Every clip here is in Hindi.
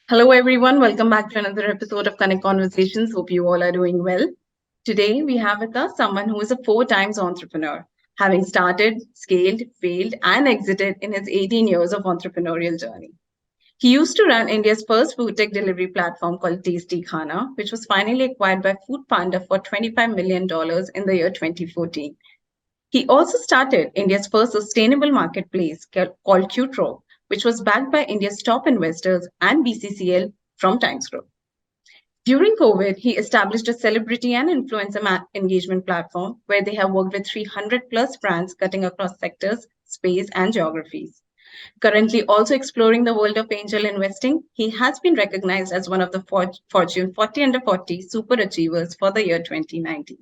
Hello, everyone. Welcome back to another episode of Connect Conversations. Hope you all are doing well. Today, we have with us someone who is a 4 times entrepreneur, having started, scaled, failed, and exited in his 18 years of entrepreneurial journey. He used to run India's first food tech delivery platform called Tasty Khana, which was finally acquired by Food Panda for $25 million in the year 2014. He also started India's first sustainable marketplace called Qtro, which was backed by India's top investors and BCCL from Times Group. During COVID, he established a celebrity and influencer engagement platform where they have worked with 300 plus brands cutting across sectors, space, and geographies. Currently also exploring the world of angel investing, he has been recognized as one of the Fortune 40 under 40 super achievers for the year 2019.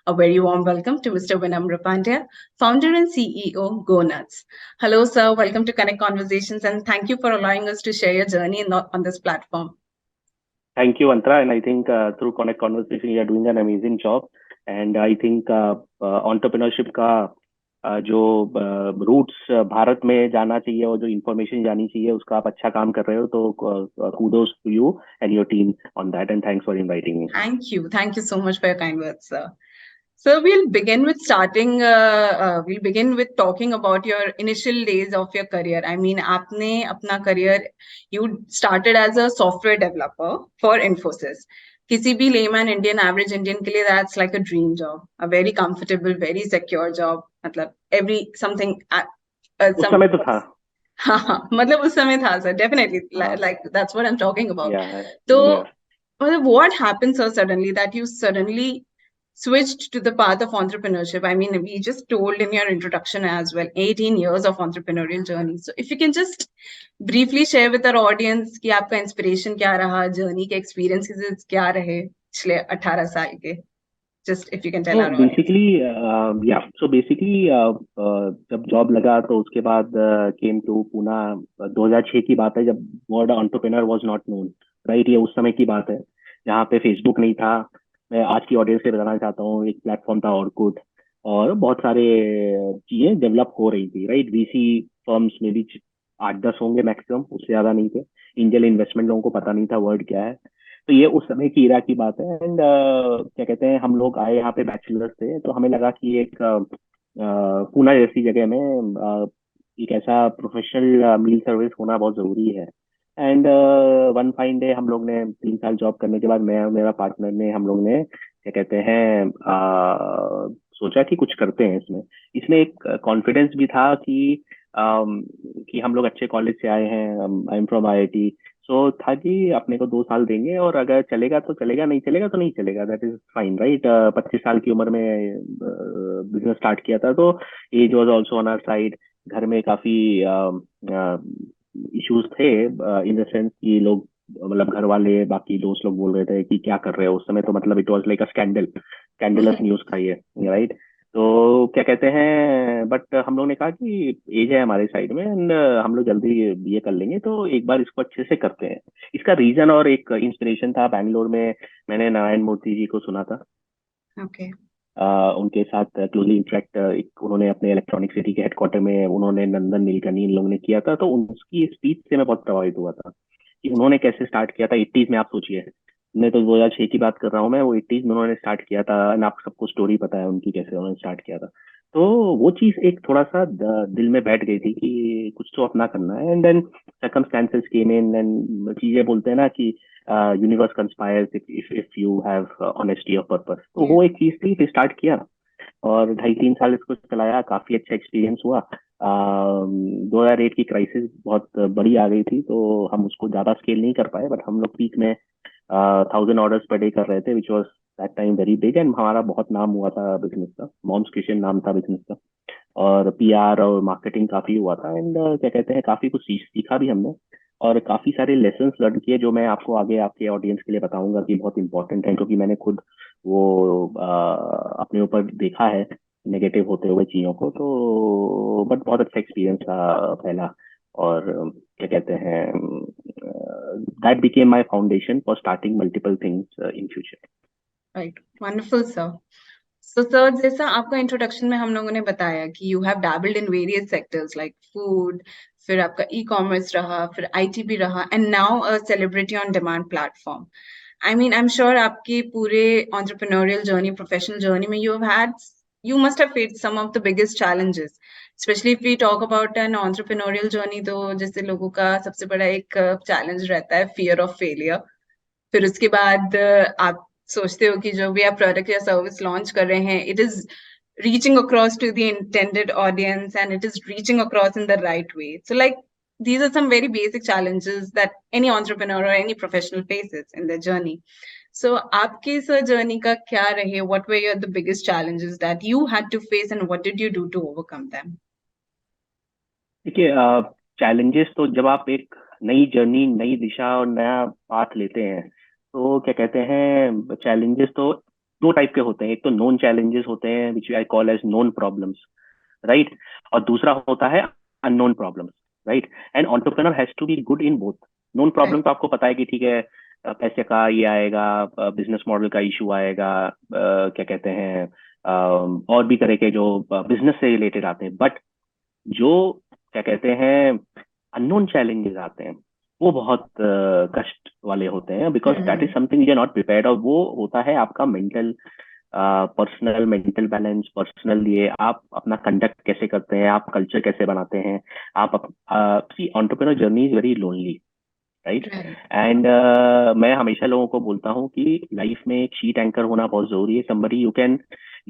A very warm welcome to Mr. Vinamra Pandiya, founder and CEO, GoNuts. Hello, sir. Welcome to Connect Conversations, and thank you for allowing us to share your journey on this platform. Thank you, Antra. And I think through Connect Conversation, you are doing an amazing job. And I think entrepreneurship का जो रूट्स भारत में जाना चाहिए और जो इंफॉर्मेशन जानी चाहिए उसका आप अच्छा काम कर रहे हो, तो kudos to you and your team on that, and thanks for inviting me. Thank you so much for your kind words, sir. So we'll begin with talking about your initial days of your career. I mean, आपने अपना career, you started as a software developer for Infosys. किसी भी layman Indian, average Indian के लिए that's like a dream job, a very comfortable, very secure job. मतलब उस समय तो था. हाँ, मतलब उस समय था sir, definitely. Like that's what I'm talking about. Yeah. So, what happened so suddenly that you suddenly switched to the path of entrepreneurship? I mean, we just told in your introduction as well, 18 years of entrepreneurial journey. So if you can just briefly share with our audience कि आपका inspiration क्या रहा, journey के experiences क्या रहे पिछले 18 साल के. Just if you can tell our audience. Basically, जब जॉब लगा तो उसके बाद came to Pune. 2006 की बात है जब word entrepreneur was not known, right? ये उस समय की बात है जहाँ पे फेसबुक नहीं था. मैं आज की ऑडियंस से बताना चाहता हूँ, एक प्लेटफॉर्म था ऑर्कुट और बहुत सारे चीजें डेवलप हो रही थी, राइट? वीसी फर्म्स में भी 8-10 होंगे मैक्सिमम, उससे ज्यादा नहीं थे. एंजल इन्वेस्टमेंट लोगों को पता नहीं था वर्ड क्या है. तो ये उस समय की इरा की बात है. एंड क्या कहते हैं, हम लोग आए यहाँ पे बैचलर्स थे, तो हमें लगा कि एक पूना जैसी जगह में एक ऐसा प्रोफेशनल मील सर्विस होना बहुत जरूरी है. एंड वन फाइन डे हम लोग ने 3 साल जॉब करने के बाद मैं और मेरा पार्टनर ने हम लोग ने क्या कहते हैं सोचा कि कुछ करते हैं इसमें. इसमें एक कॉन्फिडेंस भी था कि हम लोग अच्छे कॉलेज से आए हैं. I am from IIT. सो था कि अपने को 2 साल देंगे और अगर चलेगा तो चलेगा, नहीं चलेगा तो नहीं चलेगा. That is fine, right? 25 साल की उम्र में बिजनेस स्टार्ट किया था, तो age was also on our side. घर में काफी इश्यूज थे इन द सेंस कि लोग, मतलब घर वाले बाकी दोस्त लोग बोल रहे थे कि क्या कर रहे हो. उस समय तो मतलब it was like a scandalous news था ये, राइट? तो क्या कहते हैं, बट हम लोग ने कहा कि एज है हमारे साइड में एंड हम लोग जल्दी ये कर लेंगे, तो एक बार इसको अच्छे से करते हैं. इसका रीजन और एक इंस्पिरेशन था, बैंगलोर में मैंने नारायण मूर्ति जी को सुना था. Okay. उनके साथ क्लोजली इंटरेक्ट उन्होंने अपने इलेक्ट्रॉनिक सिटी के हेडक्वार्टर में उन्होंने नंदन नीलकनी इन लोगों ने किया था. तो उनकी स्पीच से मैं बहुत प्रभावित हुआ था कि उन्होंने कैसे स्टार्ट किया था 80s में. आप सोचिए, मैं तो 2006 की बात कर रहा हूँ, मैं वो 80s में उन्होंने स्टार्ट किया था. एंड आप सबको स्टोरी पता है उनकी, कैसे उन्होंने स्टार्ट किया था. तो वो चीज एक थोड़ा सा दिल में बैठ गई थी कि कुछ तो अपना करना है. And then circumstances came in and चीजें बोलते हैं ना कि universe conspires if you have honesty of purpose. तो वो एक चीज थी, फिर स्टार्ट किया और 2.5-3 साल इसको चलाया. काफी अच्छा एक्सपीरियंस हुआ. 2008 की क्राइसिस बहुत बड़ी आ गई थी, तो हम उसको ज्यादा स्केल नहीं कर पाए, बट हम लोग पीक में 1000 ऑर्डर्स पर डे कर रहे थे, which was that time very big. And हमारा बहुत नाम हुआ था बिजनेस का, मॉम्स किचन नाम था बिजनेस का, और PR और मार्केटिंग काफी हुआ था. एंड क्या कहते हैं, काफी कुछ सीखा भी हमने और काफी सारे लेसन्स लर्न किए जो मैं आपको आगे आपके ऑडियंस के लिए बताऊंगा कि बहुत इंपॉर्टेंट है, क्योंकि मैंने खुद वो अपने ऊपर देखा है नेगेटिव होते हुए चीजों को. तो बट बहुत अच्छा एक्सपीरियंस था पहला. और क्या कहते हैं, that became my foundation for starting multiple things in future. Right. Wonderful, sir. So sir, जैसा आपका इंट्रोडक्शन में हम लोगों ने बताया कि you have dabbled in various sectors like food, फिर आपका ई कॉमर्स रहा, फिर आईटी भी रहा, and now a celebrity on demand platform. I mean I am sure आपकी पूरे entrepreneurial जर्नी, प्रोफेशनल जर्नी में you must have faced some of the biggest challenges, especially if we talk about an entrepreneurial journey. तो जैसे लोगों का सबसे बड़ा एक चैलेंज रहता है fear of failure. फिर उसके बाद आप सोचते हो कि जो भी आप प्रोडक्ट या सर्विस लॉन्च कर रहे हैं, it is reaching across to the intended audience and it is reaching across in the right way. So like these are some very basic challenges that any entrepreneur or any professional faces in their journey. So आपके इस journey का क्या रहे? What were the biggest challenges that you had to face and what did you do to overcome them? देखिए, चैलेंजेस तो जब आप एक नई जर्नी, नई दिशा और नया पाथ लेते हैं, तो क्या कहते हैं, चैलेंजेस तो दो टाइप के होते हैं। एक तो नोन चैलेंजेस होते हैं which I call as known problems, right, और दूसरा होता है unknown problems, right. And entrepreneur has to be good in both. Known problem Right. तो आपको पता है कि ठीक है, पैसे का ये आएगा, बिजनेस मॉडल का इशू आएगा, क्या कहते हैं, और भी तरह के जो बिजनेस से रिलेटेड आते हैं। बट जो क्या कहते हैं अननोन चैलेंजेस आते हैं, वो बहुत कष्ट वाले होते हैं, because that is something you are not prepared. और वो होता है आपका mental, personal mental balance, personal ये आप अपना कंडक्ट कैसे करते हैं, आप कल्चर कैसे बनाते हैं। आप see entrepreneur journey is very lonely, right. Right. And मैं हमेशा लोगों को बोलता हूँ कि लाइफ में एक शीट एंकर होना बहुत जरूरी है। somebody you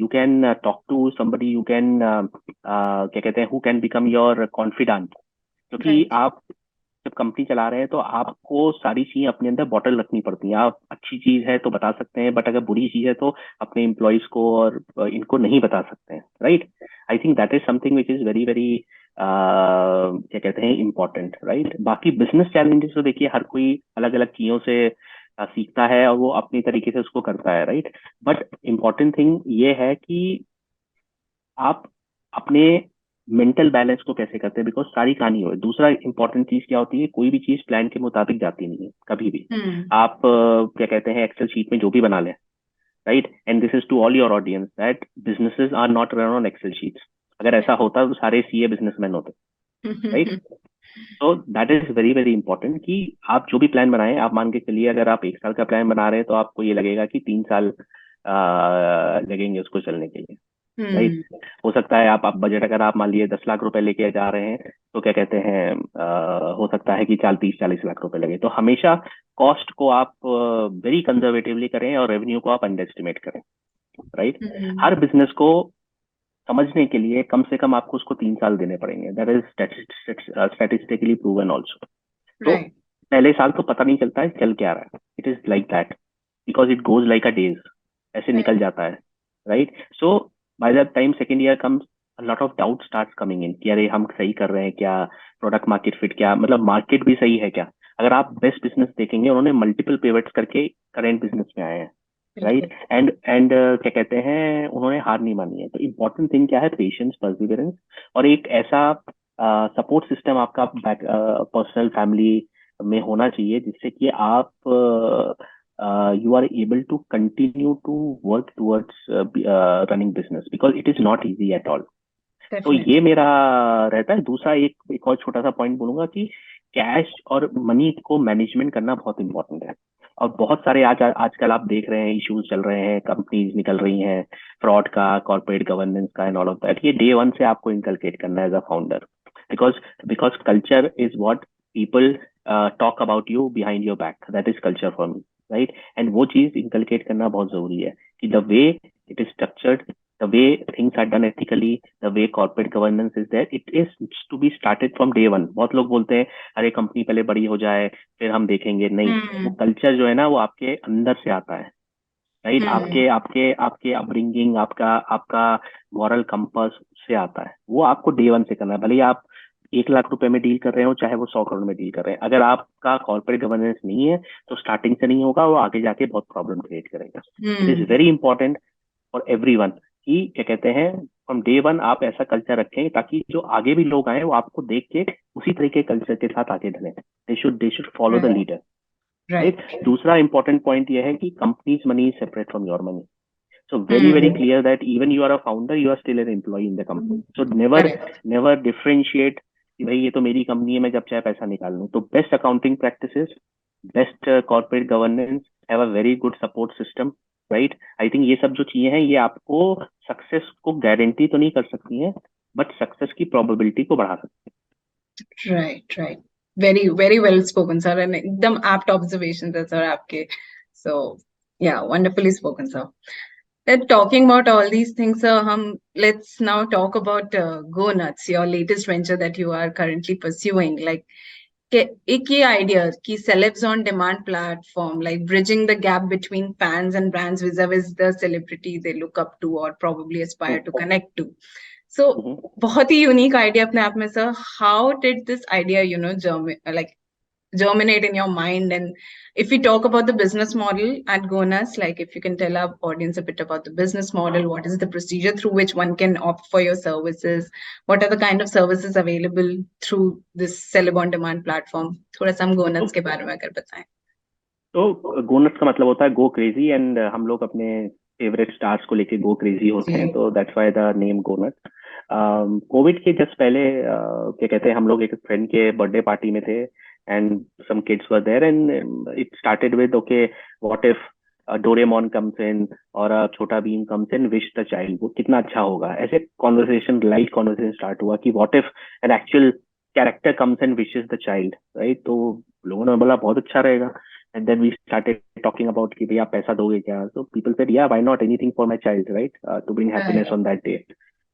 can talk to, somebody you can क्या कहते हैं, who can become your confidant। क्योंकि Right. आप जब कंपनी चला रहे हैं तो आपको सारी चीजें अपने अंदर बॉटल रखनी पड़ती हैं। आप अच्छी चीज है तो बता सकते हैं, बट अगर बुरी चीज है तो अपने एम्प्लॉयज को और इनको नहीं बता सकते हैं, right. I think that is something which is very very क्या कहते हैं इम्पोर्टेंट, राइट। बाकी बिजनेस चैलेंजेस तो देखिए हर कोई अलग अलग चीजों से सीखता है और वो अपनी तरीके से उसको करता है, राइट। बट इम्पोर्टेंट थिंग ये है कि आप अपने मेंटल बैलेंस को कैसे करते हैं, बिकॉज सारी कहानी हो। दूसरा इंपॉर्टेंट चीज क्या होती है, कोई भी चीज प्लान के मुताबिक जाती नहीं है कभी भी। Hmm. आप क्या कहते हैं एक्सेल शीट में जो भी बना लें, right. And this is to all your audience that businesses are not run on Excel sheets. अगर ऐसा होता तो सारे सीए बिजनेसमैन होते, राइट। तो that is very very important कि आप जो भी प्लान बनाएं, आप मान के चलिए अगर आप 1 साल का प्लान बना रहे हैं तो आपको ये लगेगा कि 3 साल लगेंगे उसको चलने के लिए, राइट। Hmm. हो सकता है आप बजट अगर आप मान लिए 10 लाख रुपए लेके जा रहे हैं तो क्या कहते हैं हो सकता है कि 30-40 लाख रुपए लगे। तो हमेशा कॉस्ट को आप वेरी कंजर्वेटिवली करें और रेवेन्यू को आप अंडर एस्टिमेट करें, राइट। Hmm. हर बिजनेस को समझने के लिए कम से कम आपको उसको 3 साल देने पड़ेंगे। That is statistically proven also. तो Right. पहले साल तो पता नहीं चलता है चल क्या रहा है, it is like that, because it goes like a days, ऐसे निकल Right. जाता है, right. So by the time second year comes a lot of doubt starts coming in कि अरे हम सही कर रहे हैं क्या, प्रोडक्ट मार्केट फिट क्या, मतलब मार्केट भी सही है क्या। अगर आप बेस्ट बिजनेस देखेंगे उन्होंने मल्टीपल पिवट्स करके करेंट बिजनेस में आए हैं, राइट। बिल्कुल. एंड क्या कहते हैं उन्होंने हार नहीं मानी है। तो इम्पोर्टेंट थिंग क्या है, पेशेंस, परसिवरेंस, और एक ऐसा सपोर्ट सिस्टम आपका पर्सनल फैमिली में होना चाहिए जिससे कि आप you are able to continue to work towards running business, because it is not easy at all. तो ये Definitely. मेरा रहता है। दूसरा एक और छोटा सा पॉइंट बोलूंगा कि कैश और मनी को मैनेजमेंट करना बहुत इंपॉर्टेंट है। और बहुत सारे आजकल आप देख रहे हैं इश्यूज चल रहे हैं, कंपनीज निकल रही हैं फ्रॉड का, कॉर्पोरेट गवर्नेंस का एंड ऑल ऑफ दैट। ये डे वन से आपको इनकलकेट करना है as a founder, because because culture is what people talk about you behind your back, that is culture for me, right. And वो चीज इनकलकेट करना बहुत जरूरी है कि the way it is structured, the way things are done ethically, the way corporate governance is there, it is to be started from day one। बहुत लोग बोलते हैं अरे कंपनी पहले बड़ी हो जाए फिर हम देखेंगे, नहीं। वो Hmm. कल्चर जो है ना वो आपके अंदर से आता है, राइट। Hmm. आपके आपके आपके अपब्रिंगिंग, आपका आपका मॉरल कंपास से आता है। वो आपको डे वन से करना है, भले ही आप 1 लाख रुपए में डील कर रहे हो चाहे वो 100 करोड़ में डील कर रहे हैं। अगर आपका कॉर्पोरेट गवर्नेंस नहीं है तो स्टार्टिंग से नहीं होगा, वो आगे जाके बहुत प्रॉब्लम क्रिएट करेगा। It is Hmm. Very important for everyone कि क्या कहते हैं फ्रॉम डे वन आप ऐसा कल्चर रखें ताकि जो आगे भी लोग आए वो आपको देख के उसी तरीके कल्चर के साथ आगे बढ़े। They should follow the Right. Leader, Right. Right. दूसरा इंपॉर्टेंट पॉइंट ये है कि companies money is separate from your money. So very Hmm. clear that even you are a founder, you are still an employee in the company. So never Correct. never differentiate कि भाई ये तो मेरी कंपनी है, मैं जब चाहे पैसा निकाल लूँ. तो best accounting practices, best corporate governance, have a very good support system, right. I think ये सब जो चीजें हैं ये आपको सक्सेस को गारंटी तो नहीं कर सकती हैं, बट सक्सेस की प्रोबेबिलिटी को बढ़ा सकती Right, right. Very, very well spoken, sir. And एकदम apt observations है, sir, आपके. So, yeah, wonderfully spoken, sir. Then talking about all these things, sir, let's now talk about GoNuts, your latest venture that you are currently pursuing. Like, एक ये idea कि celebs on demand platform, like bridging the gap between fans and brands vis-a-vis the celebrity they look up to or probably aspire to connect to. So, है. बहुत ही यूनिक आइडिया अपने आप में sir. How did this idea germinate in your mind? And if we talk about the business model at GoNuts, like if you can tell our audience a bit about the business model, what is the procedure through which one can opt for your services, what are the kind of services available through this celeb on demand platform? थोड़ा सा हम GoNuts के बारे में अगर बताएं. तो गोनट्स का मतलब होता है गो क्रेजी, एंड हम लोग अपने फेवरेट स्टार्स को लेके गो क्रेजी होते हैं, जी. तो that's why the name GoNuts. Covid के जस्ट पहले क्या कहते हैं, हम लोग एक फ्रेंड के बर्थडे पार्टी में थे, and some kids were there, and it started with okay what if Doraemon comes in और Chhota Bheem comes in, wish the child, वो कितना अच्छा होगा. ऐसे कॉन्वर्सेशन, लाइट कॉन्वर्सेशन स्टार्ट हुआ कि what if an actual character comes and wishes the child, right. तो लोगों ने बोला बहुत अच्छा रहेगा. And then we started talking about कि भैया पैसा दोगे क्या. So people said yeah, why not, anything for my child, right, to bring happiness Right. on that day.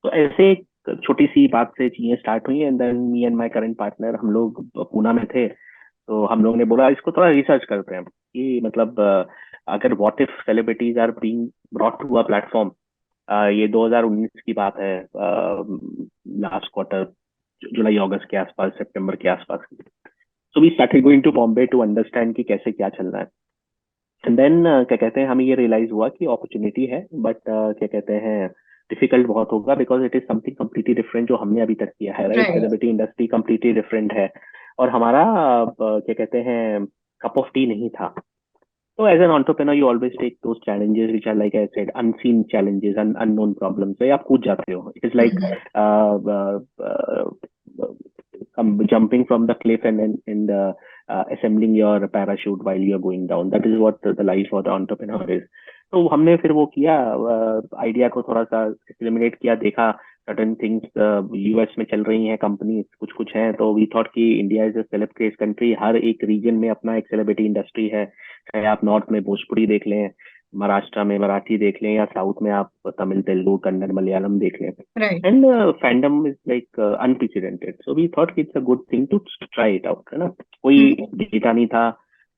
तो ऐसे एक छोटी सी बात से चीजें स्टार्ट हुई, and than me and my current partner, हम लोग पूना में थे, तो हम लोग ने बोला इसको थोड़ा रिसर्च करते हैं कि मतलब अगर what if celebrities are being brought to a platform. ये 2019 की बात है, लास्ट क्वार्टर, जुलाई अगस्त के आसपास, सितंबर के आसपास. So we started going to Bombay to understand कि कैसे क्या चल रहा है. एंड देन क्या कहते हैं, हमें ये रियलाइज हुआ कि अपॉर्चुनिटी है, बट क्या कहते हैं डिफिकल्ट बहुत होगा, because it is something completely different जो हमने अभी तक किया है, right. Right. Celebrity industry completely different है, और हमारा क्या कहते हैं कप ऑफ टी नहीं था. So as an entrepreneur, you always take those challenges which are, like I said, unseen challenges and unknown problems. So आप कूद जाते हो. It is like uh, uh, uh, jumping from the cliff and assembling your parachute while you're going down. That is what the life of the entrepreneur is. तो हमने फिर वो किया, आइडिया को थोड़ा सा एक्सपेरिमेंट किया, देखा सर्टेन थिंग्स यूएस में चल रही हैं कंपनी कुछ कुछ हैं, तो वी थॉट कि India is a celeb craze country, हर एक रीजन में अपना एक सेलिब्रिटी इंडस्ट्री है. चाहे आप नॉर्थ में भोजपुरी देख लें, महाराष्ट्र में मराठी देख लें, या साउथ में आप तमिल, तेलुगु, कन्नड़, मलयालम देख लें, Right. And fandom is like unprecedented. So we thought it's a good thing to try it out, है ना. कोई डेटा नहीं था,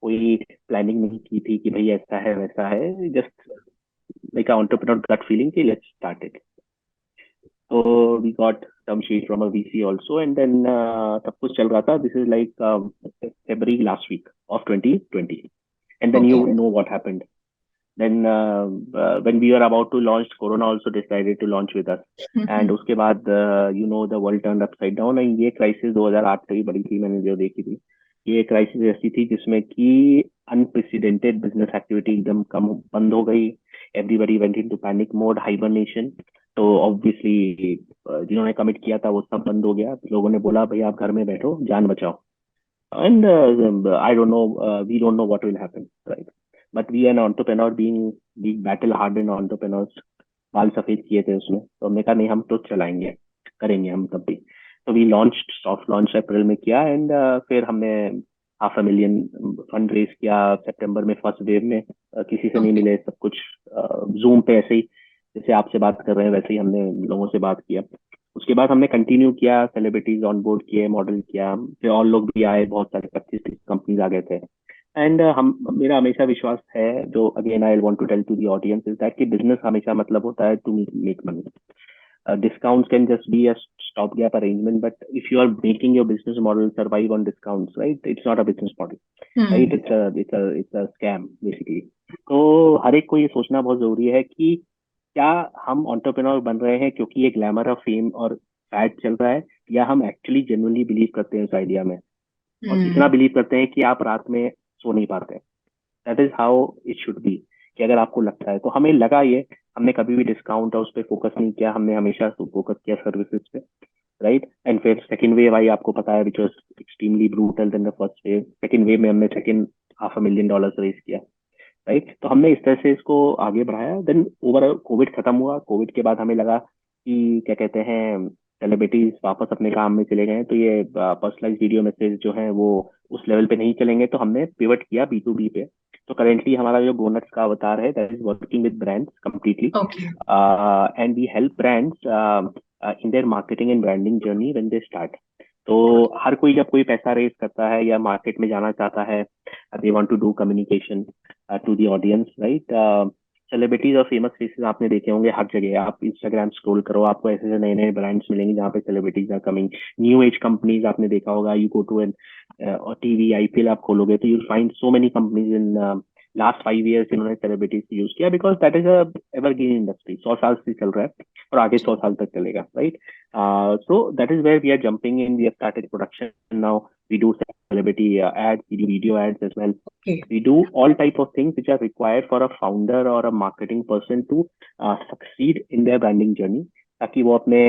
कोई प्लानिंग नहीं की थी कि भाई ऐसा है वैसा है, just like a entrepreneur gut feeling कि लेट्स स्टार्ट इट. तो we got term sheet from a VC also, and then सब कुछ चल रहा था. This is like February last week of 2020, and then you Okay. know what happened. Then when we were about to launch, Corona also decided to launch with us. And उसके बाद you know the world turned upside down. And ये क्राइसिस 2008 से ही बड़ी थी, मैंने जो देखी थी. ये क्राइसिस ऐसी थी जिसमें कि अनप्रेसिडेंटेड बिजनेस एक्टिविटी एकदम कम बंद हो गई. Everybody went into panic mode, hibernation. तो ऑब्वियसली जिन्होंने कमिट किया था वो सब बंद हो गया. लोगों ने बोला भाई आप घर में बैठो, जान बचाओ. And I don't know, we don't know what will happen, right? But we an entrepreneur being battle hardened entrepreneurs, बाल सफेद किए थे उसमें, तो हमने कहा नहीं हम तो चलाएंगे, करेंगे हम तब भी. तो वी लॉन्च, सॉफ्ट लॉन्च अप्रैल में किया, एंड फिर हमने 500,000 फंड रेज किया सितंबर में, फर्स्ट वेव में. किसी से नहीं Okay. मिले, सब कुछ जूम पे ऐसे ही जैसे आपसे बात कर रहे हैं वैसे ही हमने लोगों से बात किया. उसके बाद हमने कंटिन्यू किया, सेलिब्रिटीज ऑन बोर्ड किए, मॉडल किया, फिर और लोग भी आए, बहुत सारे 25-30 कंपनीज आ गए थे. एंड हम, मेरा हमेशा विश्वास है, जो again I want to tell to the audience is that कि बिजनेस हमेशा मतलब होता है to make money. Discounts can just be a stopgap arrangement, but if you are making your business model survive on discounts, right, it's not a business model, right? It's a scam basically. तो हर एक को ये सोचना बहुत जरूरी है कि क्या हम एंटरप्रेन्योर बन रहे हैं क्योंकि ये ग्लैमर ऑफ फेम और फैड चल रहा है, या हम एक्चुअली जेन्युइनली बिलीव करते हैं उस आइडिया में, और इतना बिलीव करते हैं कि आप रात में सो नहीं पाते. That is how it should B. कि अगर आपको लगता है, तो हमें लगा ये हमने कभी भी डिस्काउंट और उस पर फोकस नहीं किया, हमने हमेशा फोकस किया सर्विसेज पे, राइट। एंड फिर सेकंड वेव आई, आपको पता है, which was extremely brutal then the first wave. Second wave में हमने सेकंड $500,000 रेज किया, राइट। तो हमने इस तरह से इसको आगे बढ़ाया। देन ओवर कोविड खत्म हुआ, कोविड के बाद हमें लगा कि क्या कहते हैं, सेलिब्रिटीज वापस अपने काम में चले गए, तो ये पर्सनलाइज वीडियो मैसेज जो है वो उस लेवल पे नहीं चलेंगे, तो हमने पिवट किया B2B पे। तो करेंटली हमारा जो गोनट्स का अवतार है, that is working with brands completely, Okay. And we help brands in their marketing and branding journey when they start. तो हर कोई जब कोई पैसा रेज करता है या मार्केट में जाना चाहता है, they want to do communication to the audience, right. Celebrities और फेमस फेसेस आपने देखे होंगे हर जगह, आप इंस्टाग्राम स्क्रॉल करो, आपको ऐसे ऐसे नए नए ब्रांड्स मिलेंगे जहाँ पे celebrities are coming. New age companies आपने देखा होगा, यू गो टू एन और टीवी IPL आप खोलोगे तो you find so many companies in last 5 years इन्होंने सेलिब्रिटीज यूज किया, because that is a evergreen industry, 100 साल से चल रहा है और आगे 100 साल तक चलेगा, right. So that is where we are jumping in. We have started production now. We do celebrity ads, we do video ads as well. Okay. We do all type of things which are required for a founder or a marketing person to succeed in their branding journey, ताकि वो अपने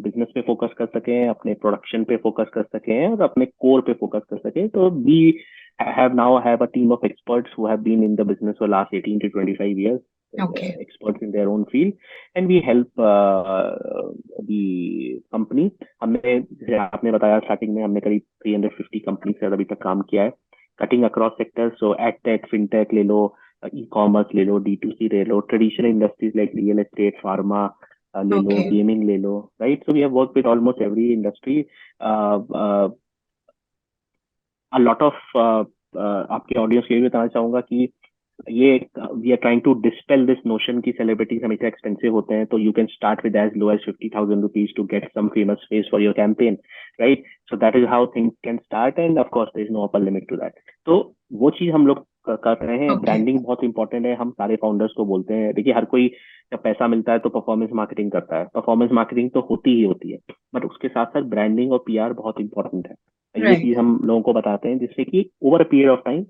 बिजनेस पे फोकस कर सकें, अपने प्रोडक्शन पे फोकस कर सकें और अपने कोर पे फोकस कर सकें। तो we have a team of experts who have been in the business for last 18 to 25 years, Okay. experts in their own field, and we help the company. हमने, जैसे आपने बताया स्टार्टिंग में, हमने करीब 350 कंपनी से अभी तक काम किया है, cutting across sectors. So edtech, fintech ले लो, ई-कॉमर्स ले लो, D2C ले लो, traditional industries like real estate, pharma ले लो, Okay. गेमिंग ले लो, right. So we have work with almost every industry. A lot of आपके ऑडियंस के लिए बताना चाहूंगा कि ये we are trying to dispel this notion की सेलिब्रिटीज हमेशा एक्सपेंसिव होते हैं, तो you can start with as low as ₹50,000 to get some famous face for your campaign, right. So that is how things can start, and of course there is no upper limit to that. तो वो चीज हम लोग कर रहे हैं। Okay. ब्रांडिंग बहुत इंपॉर्टेंट है, हम सारे फाउंडर्स को बोलते हैं। देखिए, हर कोई जब पैसा मिलता है तो परफॉर्मेंस मार्केटिंग करता है, परफॉर्मेंस मार्केटिंग तो होती ही होती है, बट उसके साथ साथ ब्रांडिंग और PR बहुत इंपॉर्टेंट है। ये Right. चीज हम लोगों को बताते हैं, जिससे कि over a period of time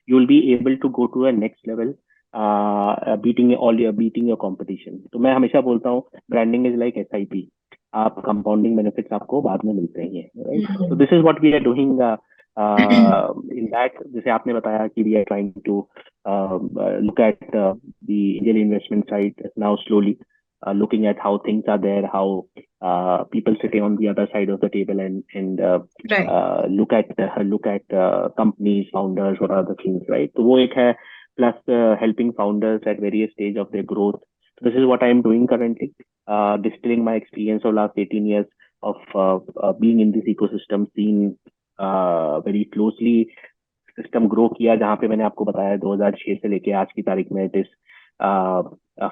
you will be able to go to a next level, beating your competition. तो मैं हमेशा बोलता हूँ, ब्रांडिंग इज लाइक SIP, आप कंपाउंडिंग बेनिफिट्स आपको बाद में मिलते ही हैं, राइट। तो this is what we are doing in that. जैसे आपने बताया कि we are trying to look at the angel investment side now slowly, looking at how things are there, how people sitting on the other side of the table, and Right. look at companies, founders, what are the things, right? तो वो एक है, plus helping founders at various stage of their growth. So this is what I am doing currently, distilling my experience of last 18 years of being in this ecosystem, seen very closely system grow किया, जहाँ पे मैंने आपको बताया 2006 से लेके आज की तारीख में, it is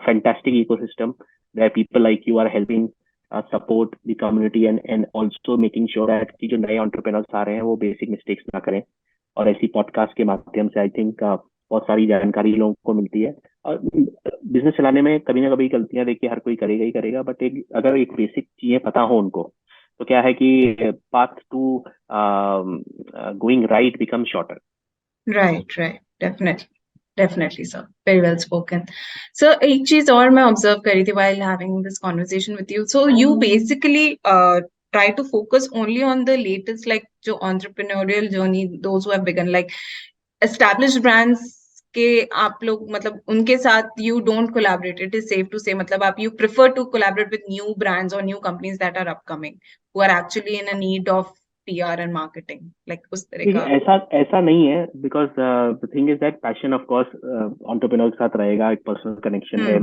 fantastic ecosystem where people like you are helping support the community, and also making sure that कि जो नए एंटरप्रेन्योर्स आ रहे हैं वो बेसिक मिस्टेक्स ना करें। और ऐसी पॉडकास्ट के माध्यम से आई थिंक बहुत सारी जानकारी लोगों को मिलती है। और बिजनेस चलाने में कभी ना कभी गलतियां देखिए हर कोई करेगा ही करेगा, बट अगर एक बेसिक चीजें पता हो उनको, तो क्या है कि path to going right become shorter. Right, right. Definitely. Definitely, sir. Very well spoken. So, एक चीज और मैं observe करी थी while having this conversation with you. So, you basically try to focus only on the latest, like जो entrepreneurial journey, those who have begun, like established brands के आप लोग मतलब उनके साथ you don't collaborate. It is safe to say मतलब आप you prefer to collaborate with new brands or new companies that are upcoming, who are actually in a need of PR and marketing, like उस तरह देखिए, का. ऐसा ऐसा नहीं है, because the thing is that passion of course entrepreneur के साथ रहेगा, एक पर्सनल कनेक्शन है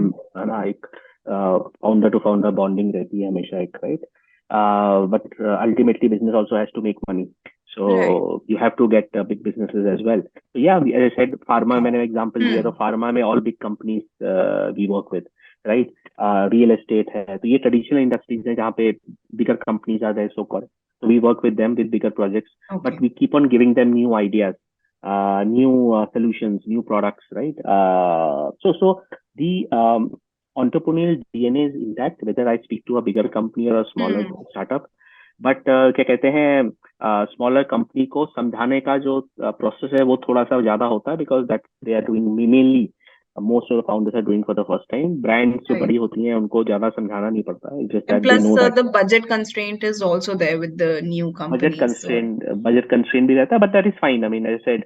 ना, एक फाउंडर टू फाउंडर बॉन्डिंग रहती है हमेशा, एक, right. But ultimately business also has to make money, so you have to get big businesses as well. तो या एज आई सेड, फार्मा मैंने एग्जांपल दिया, तो फार्मा में all big companies we work with, right. Real estate है, तो ये ट्रेडिशनल इंडस्ट्रीज है जहाँ पे bigger companies are there, so called. So we work with them with bigger projects, but we keep on giving them new ideas, new solutions, new products, right? So the entrepreneurial DNA is intact, whether I speak to a bigger company or a smaller startup. But क्या कहते हैं, स्मॉलर कंपनी को समझाने का जो प्रोसेस है वो थोड़ा सा ज्यादा होता है, because that they are doing mainly most of the founders are doing for the first time. Brands जो Right. बड़ी होती हैं उनको ज्यादा समझाना नहीं पड़ता है, just And that they plus, know that the budget constraint is also there with the new companies. So, budget constraint भी रहता है, but that is fine. I mean, as I said,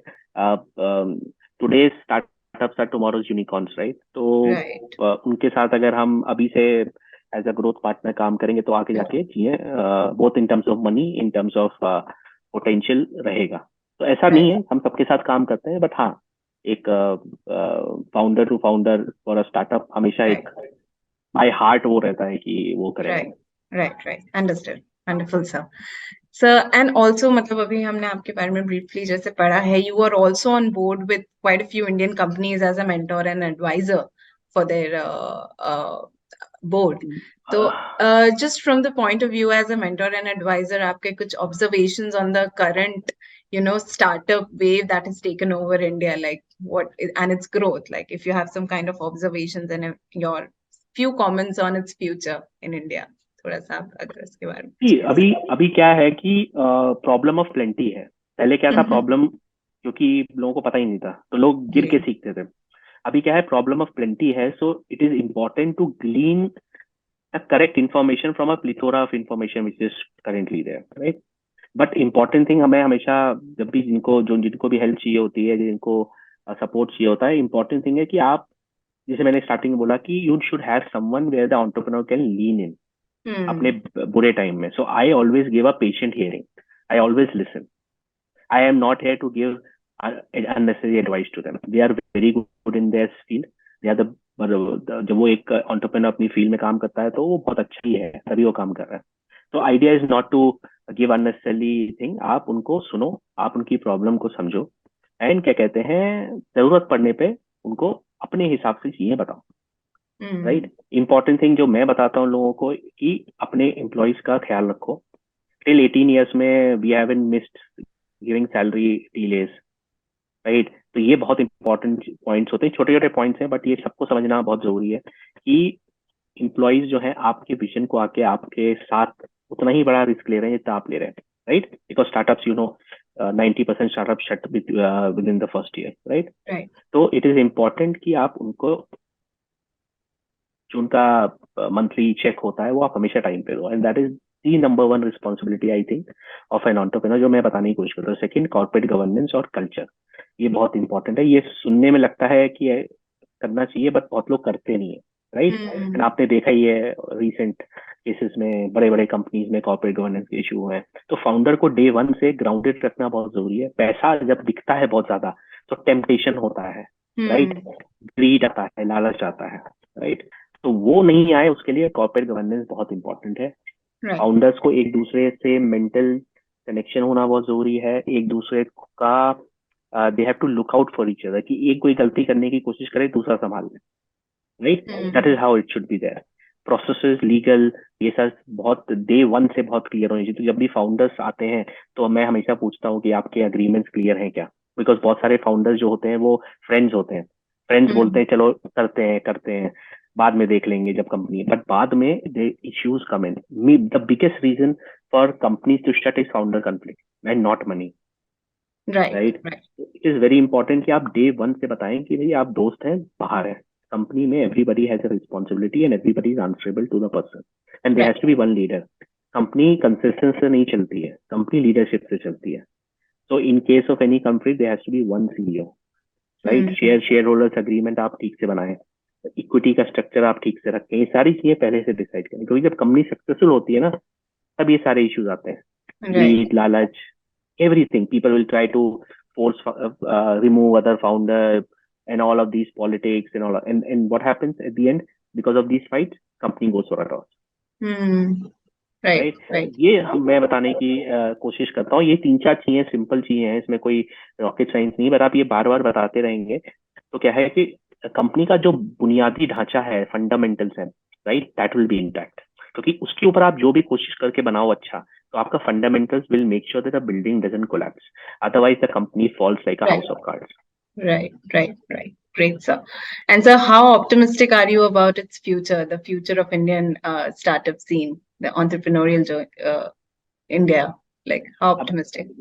today's startups are tomorrow's unicorns, right? तो right. उनके साथ अगर हम अभी से एज अ ग्रोथ पार्टनर काम करेंगे तो आगे जाके चीजें both in terms of money, in terms of potential रहेगा. तो ऐसा नहीं है, हम सबके साथ काम करते हैं, बट हाँ, एक founder to founder for a startup हमेशा एक बाय हार्ट वो रहता है कि वो करेंगे. Right. Understood. Wonderful, sir. Sir, and also, मतलब अभी हमने आपके बारे में briefly जैसे पढ़ा है, you are also on board with quite a few Indian companies as a mentor and advisor for their board. So, just from the point of view as a mentor and advisor, आपके कुछ observations on the current, startup wave that has taken over India, like and its growth, like if you have some kind of observations and your few comments on its future in India. थोड़ा सा अगर इसके बारे में. अभी क्या है कि प्रॉब्लम ऑफ प्लेंटी है. पहले क्या था प्रॉब्लम, क्योंकि लोगों को पता ही नहीं था तो लोग गिर के सीखते थे. अभी क्या है, प्रॉब्लम ऑफ प्लेंटी है, so it is important to glean the correct information from a plethora of information which is currently there, right. But important thing हमें हमेशा जब भी जिनको भी हेल्प चाहिए होती है, जिनको सपोर्ट चाहिए होता है, इम्पोर्टेंट थिंग है कि आप, जैसे मैंने स्टार्टिंग में बोला कि you should have someone where the entrepreneur can lean in अपने बुरे टाइम में. So I always give a patient hearing, I always listen. I am not here to give unnecessary advice to them. They are very good in their field. They are जब वो एक एंटरप्रेन्योर अपनी फील्ड में काम करता है तो वो बहुत अच्छा ही है, तभी वो काम कर रहा है. तो idea is not to give unnecessary thing. आप उनको सुनो, आप उनकी प्रॉब्लम को समझो, एंड क्या कहते हैं, जरूरत पड़ने पे उनको अपने हिसाब से चीजें बताओ, राइट. इंपॉर्टेंट थिंग जो मैं बताता हूँ लोगों को कि अपने एम्प्लॉयज का ख्याल रखो. टिल 18 years में we haven't missed giving salary delays, right. तो ये बहुत इंपॉर्टेंट पॉइंट्स होते हैं, छोटे छोटे पॉइंट्स हैं, बट ये सबको समझना बहुत जरूरी है कि एम्प्लॉयज जो है आपके विजन को आके आपके साथ उतना ही बड़ा रिस्क ले रहे हैं जितना आप ले रहे हैं, right. Because startups 90% startup shut with in the first year, right. तो इट इज इम्पोर्टेंट कि आप उनको जो उनका मंथली चेक होता है वो आप हमेशा टाइम पे दो, and that is the number one responsibility I think of an entrepreneur, जो मैं बताने की कोशिश करता हूँ. सेकंड, कॉर्पोरेट गवर्नेंस और कल्चर, ये बहुत इंपॉर्टेंट है. ये सुनने में लगता है कि करना चाहिए, बट बहुत लोग करते नहीं है, राइट. एंड आपने देखा ही है रिसेंट केसेस में बड़े बड़े कंपनीज में कॉर्पोरेट गवर्नेंस के इशू हुए हैं. तो फाउंडर को डे वन से ग्राउंडेड रखना बहुत जरूरी है. पैसा जब दिखता है बहुत ज्यादा तो टेम्पटेशन होता है, राइट. ग्रीड आता है, लालच आता है, राइट. तो वो नहीं आए उसके लिए कॉर्पोरेट गवर्नेंस बहुत इंपॉर्टेंट है. फाउंडर्स को एक दूसरे से मेंटल कनेक्शन होना बहुत जरूरी है. एक दूसरे का they have to look out for each other, कि एक कोई गलती करने की कोशिश करे, दूसरा संभाल ले, right. That is how it should be there. Processes, legal, ये सब बहुत डे वन से बहुत क्लियर होनी चाहिए. तो जब भी फाउंडर्स आते हैं तो मैं हमेशा पूछता हूँ कि आपके एग्रीमेंट्स क्लियर हैं क्या, बिकॉज बहुत सारे फाउंडर्स जो होते हैं वो फ्रेंड्स होते हैं. फ्रेंड्स बोलते हैं चलो करते हैं, बाद में देख लेंगे जब कंपनी, बट बाद में the issues come in. The biggest reason for companies to shut is founder conflict and not money, right. It is very important कि आप डे वन से बताएं कि भाई आप दोस्त हैं, बाहर है. कंपनी में everybody has a responsibility and everybody is answerable to the person, and there has to be one leader. Company consistency से नहीं चलती है, कंपनी लीडरशिप से चलती है. So in case of any conflict there has to be one CEO, right. Shareholders agreement आप ठीक से बनाएं, इक्विटी का स्ट्रक्चर आप ठीक से रखें, ये सारी चीजें पहले से डिसाइड करें, क्योंकि जब कंपनी सक्सेसफुल होती है ना तब ये सारे इश्यूज आते हैं. ग्रीड, लालच, everything. People will try to force remove other founder and all of these politics and all and what happens at the end, because of these fights company goes for a toss. right. ये मैं बताने की कोशिश करता हूँ. ये 3-4 चीजें सिंपल चीजें हैं, इसमें कोई रॉकेट साइंस नहीं, बट आप ये बार बार बताते रहेंगे तो क्या है कि कंपनी का जो बुनियादी ढांचा है, फंडामेंटल्स है, right, that will be intact. क्योंकि उसके ऊपर आप जो भी कोशिश करके बनाओ अच्छा, तो आपका fundamentals will make sure that the building doesn't collapse. Otherwise, the company falls like a house of cards. Right. Great, sir. And sir, how optimistic are you about its future, the future of Indian startup scene, the entrepreneurial India? Like, how optimistic?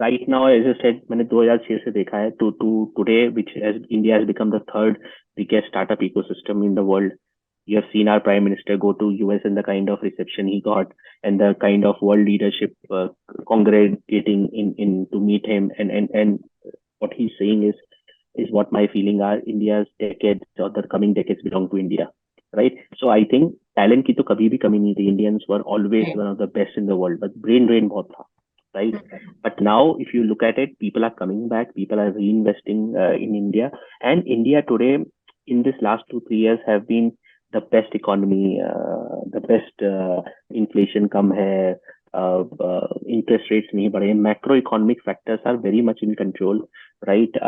right now, as I said, मैंने 2006 से देखा है to today, which has India has become the third biggest startup ecosystem in the world. You have seen our prime minister go to US and the kind of reception he got, and the kind of world leadership congregating in to meet him, and what he's saying is what my feeling are. India's decades or the coming decades belong to India, right? So I think talent की तो कभी भी कमी नहीं थी. Indians were always Right. one of the best in the world, but brain drain बहुत था, right? But now, if you look at it, people are coming back. People are reinvesting in India, and India today, in this last 2 3 years, have been the best economy, the best inflation कम है, interest rates नहीं बढ़े, macroeconomic factors are very much in control, right?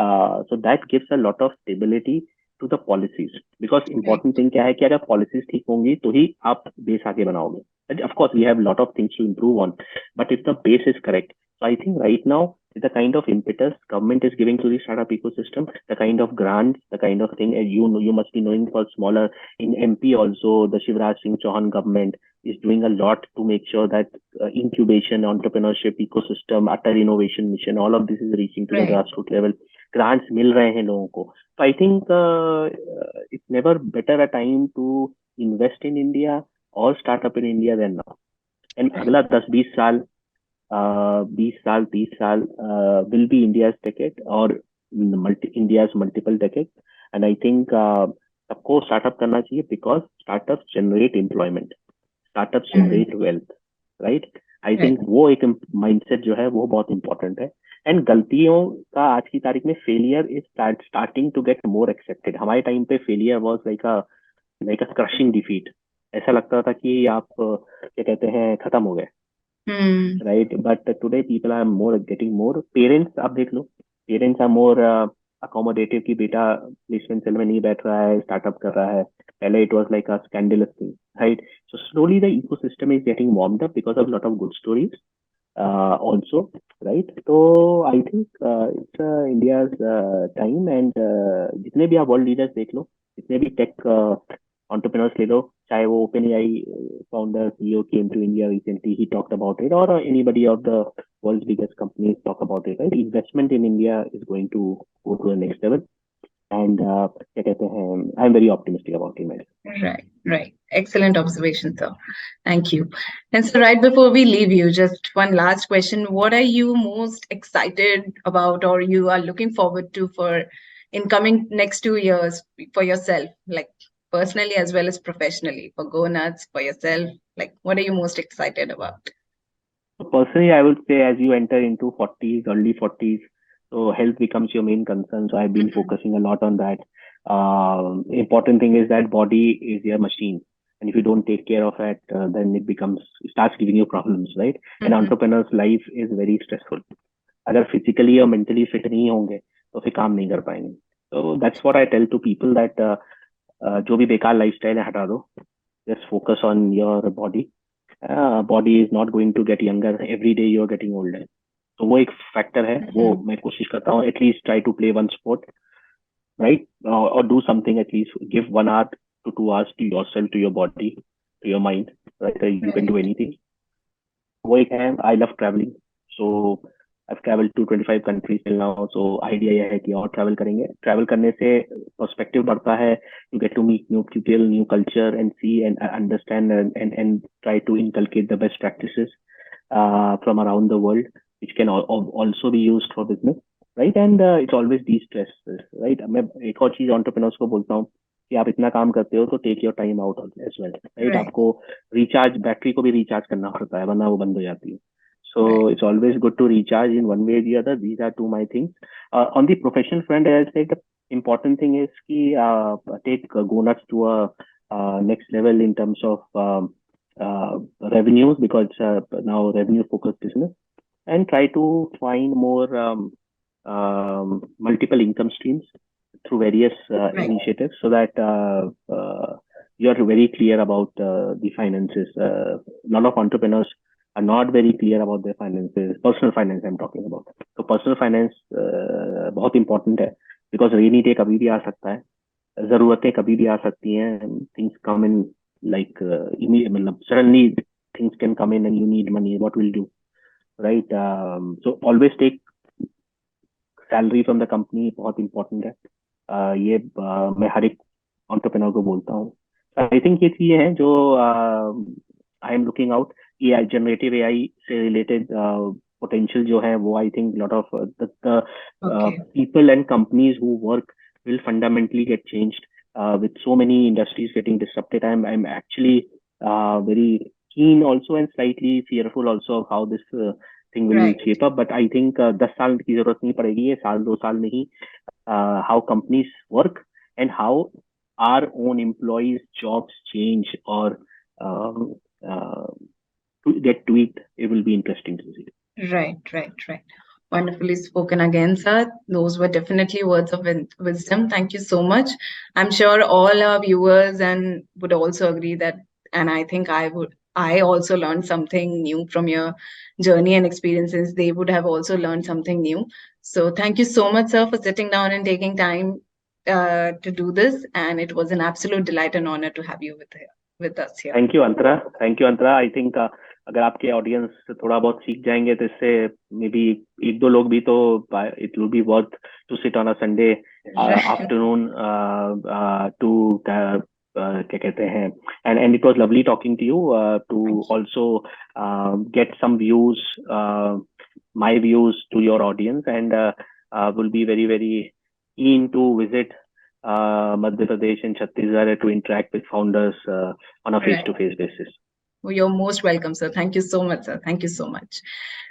So that gives a lot of stability to the policies, because important thing क्या है कि अगर policies ठीक होंगी तो ही आप देश आगे बनाओगे. And of course, we have a lot of things to improve on, but if the base is correct, so I think right now, with the kind of impetus government is giving to the startup ecosystem, the kind of grants, the kind of thing, and you know, you must be knowing for smaller in MP also, the Shivraj Singh Chauhan government is doing a lot to make sure that incubation, entrepreneurship ecosystem, utter innovation mission, all of this is reaching to the Right. grassroots level. Grants मिल रहे हैं लोगों को. So I think it's never better a time to invest in India or start up in India than now. And Right. अगला 10-20 साल, 20 साल, 30 साल will be India's decade, or India's multiple decades. And I think सबको startup करना चाहिए, because startups generate employment, startups generate wealth, right? I Right. think वो एक mindset जो है वो बहुत important है. एंड गलतियों का आज की तारीख में failure is starting to get more accepted. हमारे टाइम पे failure was like a crushing defeat. ऐसा लगता था कि आप क्या कहते हैं, खत्म हो गए, right? But today people are more getting more. Parents आप देख लो, पेरेंट्स आर मोर अकोमोडेटिव कि बेटा प्लेसमेंट सेल में नहीं बैठ रहा है, स्टार्टअप कर रहा है. पहले it was like a scandalous thing, right? So slowly the ecosystem is getting warmed up because of lot of good stories also, right? So I think it's India's time, and जितने भी आप वर्ल्ड लीडर्स देख लो, जितने भी टेक entrepreneurs ले लो, चाहे वो OpenAI founder CEO came to India recently, he talked about it, or anybody of the world's biggest companies talk about it, right? Investment in India is going to go to the next level, and क्या कहते हैं, I'm very optimistic about it, man. Right, right. Excellent observation, sir. Thank you. And so, right before we leave you, just one last question. What are you most excited about, or you are looking forward to for in coming next 2 years for yourself, like personally as well as professionally, for GoNuts, for yourself? Like, what are you most excited about? Personally, I would say as you enter into 40s, early 40s, so health becomes your main concern. So I've been focusing a lot on that. Important thing is that body is your machine, and if you don't take care of it, then it starts giving you problems, right? An entrepreneur's life is very stressful. अगर physically or mentally fit नहीं होंगे तो फिर काम नहीं कर पाएंगे. So that's what I tell to people, that जो भी बेकार lifestyle है हटा दो. Just focus on your body. Body is not going to get younger. Every day you are getting older. तो वो एक फैक्टर है. वो मैं कोशिश करता हूँ, at least try to play one sport, right? और do something, at least give 1 hour to 2 hours to yourself, to your body, to your mind, right? You can do anything. वो एक है. I love travelling, so I've traveled to 25 countries till now. So idea यह है कि और travel करेंगे. Travel करने से perspective बढ़ता है. You get to meet new people, new culture, and see and understand and try to inculcate the best practices from around the world, which can also be used for business, right? And it's always de-stress, right? मैं एक और चीज entrepreneurs को बोलता हूँ कि आप इतना काम करते हो तो take your time out as well, right? आपको recharge, बैटरी को भी recharge करना पड़ता है, वरना वो बंद हो जाती है. So it's always good to recharge in one way or the other. These are two my things. On the professional front, as I said, the important thing is ki take GoNuts to a next level in terms of revenues, because it's now revenue focused business, and try to find more multiple income streams through various initiatives, so that you are very clear about the finances. A lot of entrepreneurs are not very clear about their finances. Personal finance I'm talking about. So personal finance बहुत important है, because rainy day कभी भी आ सकता है, जरूरतें कभी भी आ सकती हैं. Things come in like मतलब suddenly things can come in and you need money. What will you do, right? So always take salary from the company बहुत इंपॉर्टेंट है। ये मैं हर एक एंटरप्रेन्योर को बोलता हूँ। आई थिंक ये चीजें हैं जो I am looking out. AI, generative AI से रिलेटेड पोटेंशियल जो है वो I think lot of the Okay. people and companies who work will fundamentally get changed with so many industries getting disrupted. I'm actually very keen also and slightly fearful also of how this thing will Right. shape up. But I think 10 साल की जरूरत नहीं पड़ेगी, ये साल 2 साल में ही how companies work and how our own employees jobs change or um, uh, get tweaked. It will be interesting to see. Right. Wonderfully spoken again, sir. Those were definitely words of wisdom. Thank you so much. I'm sure all our viewers and would also agree that, and I think I also learned something new from your journey and experiences. They would have also learned something new. So thank you so much, sir, for sitting down and taking time to do this. And it was an absolute delight and honor to have you with us here. Thank you Antara, thank you Antara. I think अगर आपके ऑडियंस थोड़ा बहुत सीख जाएंगे तो इससे मे बी एक दो लोग भी तो it will be worth to sit on a Sunday afternoon to क्या कहते हैं, and it was lovely talking to you to also get some views, my views to your audience, and will be very very keen to visit Madhya Pradesh and Chhattisgarh to interact with founders on a face-to-face basis. Well, you're most welcome, sir. Thank you so much, sir. Thank you so much.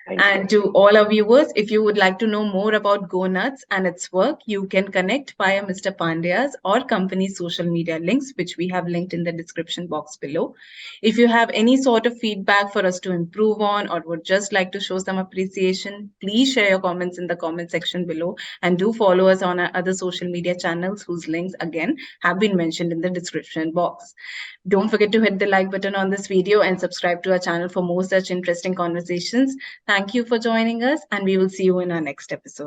Thank And to all our viewers, if you would like to know more about GoNuts and its work, you can connect via Mr. Pandya's or company's social media links, which we have linked in the description box below. If you have any sort of feedback for us to improve on or would just like to show some appreciation, please share your comments in the comment section below, and do follow us on our other social media channels whose links again have been mentioned in the description box. Don't forget to hit the like button on this video and subscribe to our channel for more such interesting conversations. Thank you for joining us, and we will see you in our next episode.